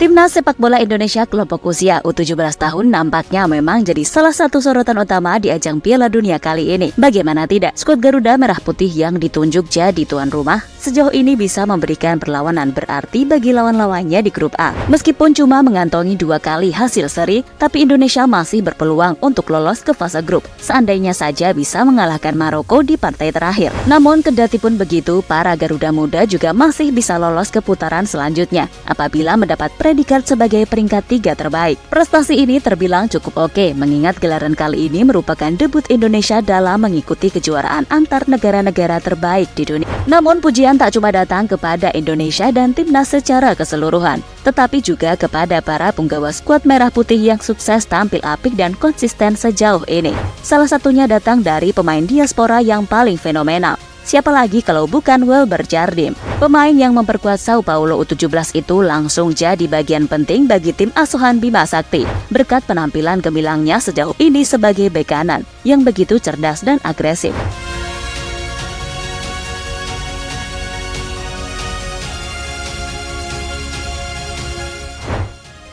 Timnas sepak bola Indonesia kelompok usia U17 tahun nampaknya memang jadi salah satu sorotan utama di ajang Piala Dunia kali ini. Bagaimana tidak, skuad Garuda Merah Putih yang ditunjuk jadi tuan rumah sejauh ini bisa memberikan perlawanan berarti bagi lawan-lawannya di grup A. Meskipun cuma mengantongi 2 kali hasil seri, tapi Indonesia masih berpeluang untuk lolos ke fase grup, seandainya saja bisa mengalahkan Maroko di partai terakhir. Namun kendati pun begitu, para Garuda Muda juga masih bisa lolos ke putaran selanjutnya apabila mendapat predikat sebagai peringkat 3 terbaik. Prestasi ini terbilang cukup oke, mengingat gelaran kali ini merupakan debut Indonesia dalam mengikuti kejuaraan antar negara-negara terbaik di dunia. Namun pujian tak cuma datang kepada Indonesia dan timnas secara keseluruhan, tetapi juga kepada para punggawa skuad Merah Putih yang sukses tampil apik dan konsisten sejauh ini. Salah satunya datang dari pemain diaspora yang paling fenomenal. Siapa lagi kalau bukan Welber Jardim. Pemain yang memperkuat Sao Paulo U17 itu langsung jadi bagian penting bagi tim asuhan Bima Sakti berkat penampilan gemilangnya sejauh ini sebagai bek kanan yang begitu cerdas dan agresif.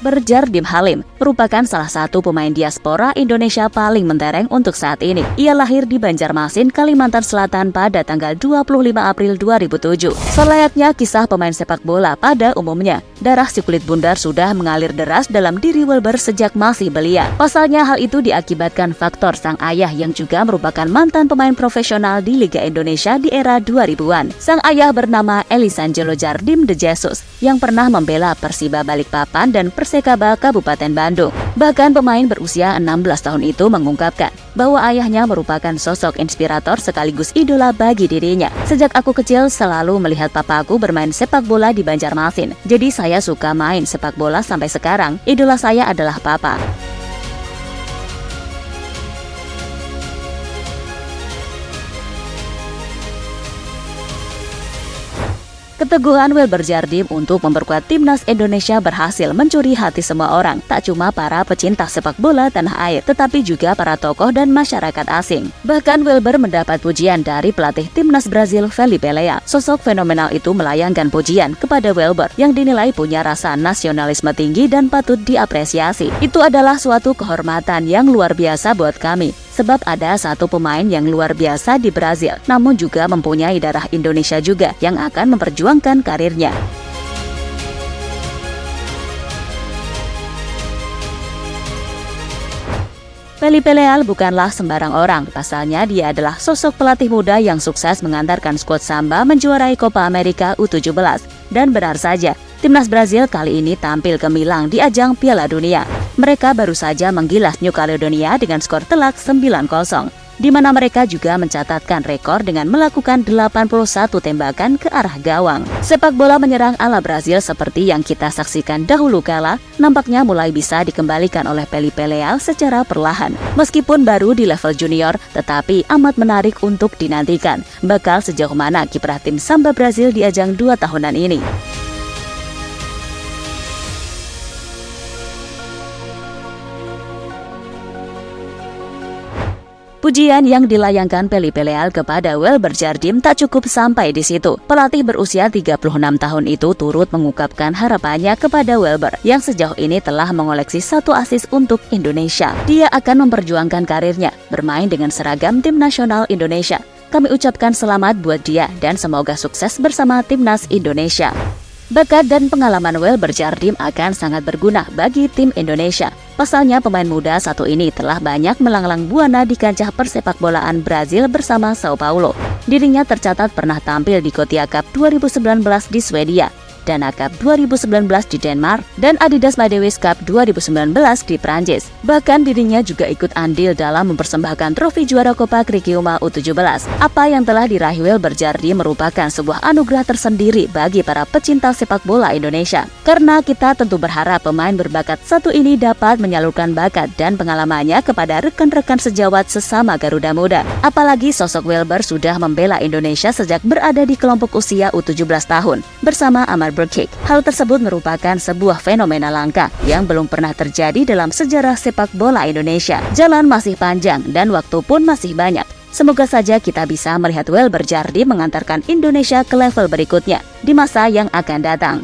Jardim Halim merupakan salah satu pemain diaspora Indonesia paling mentereng untuk saat ini. Ia lahir di Banjarmasin, Kalimantan Selatan pada tanggal 25 April 2007. Selayaknya kisah pemain sepak bola pada umumnya, darah si kulit bundar sudah mengalir deras dalam diri Welber sejak masih belia. Pasalnya hal itu diakibatkan faktor sang ayah yang juga merupakan mantan pemain profesional di Liga Indonesia di era 2000-an. Sang ayah bernama Elisangelo Jardim de Jesus yang pernah membela Persiba Balikpapan dan Persekaba Kabupaten Bandung. Bahkan pemain berusia 16 tahun itu mengungkapkan bahwa ayahnya merupakan sosok inspirator sekaligus idola bagi dirinya. Sejak aku kecil selalu melihat papaku bermain sepak bola di Banjarmasin. Jadi saya suka main sepak bola sampai sekarang. Idola saya adalah papa. Keteguhan Welber Jardim untuk memperkuat timnas Indonesia berhasil mencuri hati semua orang, tak cuma para pecinta sepak bola tanah air, tetapi juga para tokoh dan masyarakat asing. Bahkan Welber mendapat pujian dari pelatih timnas Brazil Felipe Lea. Sosok fenomenal itu melayangkan pujian kepada Welber yang dinilai punya rasa nasionalisme tinggi dan patut diapresiasi. Itu adalah suatu kehormatan yang luar biasa buat kami. Sebab ada satu pemain yang luar biasa di Brazil, namun juga mempunyai darah Indonesia juga yang akan memperjuangkan karirnya. Felipe Lea bukanlah sembarang orang, pasalnya dia adalah sosok pelatih muda yang sukses mengantarkan skuad Samba menjuarai Copa America U17. Dan benar saja, timnas Brazil kali ini tampil gemilang di ajang Piala Dunia. Mereka baru saja menggilas New Caledonia dengan skor telak 9-0, di mana mereka juga mencatatkan rekor dengan melakukan 81 tembakan ke arah gawang. Sepak bola menyerang ala Brazil seperti yang kita saksikan dahulu kala, nampaknya mulai bisa dikembalikan oleh Felipe Lea secara perlahan. Meskipun baru di level junior, tetapi amat menarik untuk dinantikan. Bakal sejauh mana kiprah tim Samba Brazil di ajang 2 tahunan ini. Pujian yang dilayangkan Felipe Lea kepada Welber Jardim tak cukup sampai di situ. Pelatih berusia 36 tahun itu turut mengungkapkan harapannya kepada Welber yang sejauh ini telah mengoleksi 1 assist untuk Indonesia. Dia akan memperjuangkan karirnya bermain dengan seragam tim nasional Indonesia. Kami ucapkan selamat buat dia dan semoga sukses bersama timnas Indonesia. Bakat dan pengalaman Welber Jardim akan sangat berguna bagi tim Indonesia. Pasalnya pemain muda satu ini telah banyak melanglang buana di kancah persepakbolaan Brazil bersama Sao Paulo. Dirinya tercatat pernah tampil di Gothia Cup 2019 di Swedia, Dana Cup 2019 di Denmark, dan Adidas Madewish Cup 2019 di Prancis. Bahkan dirinya juga ikut andil dalam mempersembahkan trofi juara Copa Krikiuma U17. Apa yang telah diraih Welber Jardim merupakan sebuah anugerah tersendiri bagi para pecinta sepak bola Indonesia. Karena kita tentu berharap pemain berbakat satu ini dapat menyalurkan bakat dan pengalamannya kepada rekan-rekan sejawat sesama Garuda Muda. Apalagi sosok Welber sudah membela Indonesia sejak berada di kelompok usia U17 tahun bersama Amar Berkick. Hal tersebut merupakan sebuah fenomena langka yang belum pernah terjadi dalam sejarah sepak bola Indonesia. Jalan masih panjang dan waktu pun masih banyak. Semoga saja kita bisa melihat Welber Jardim mengantarkan Indonesia ke level berikutnya di masa yang akan datang.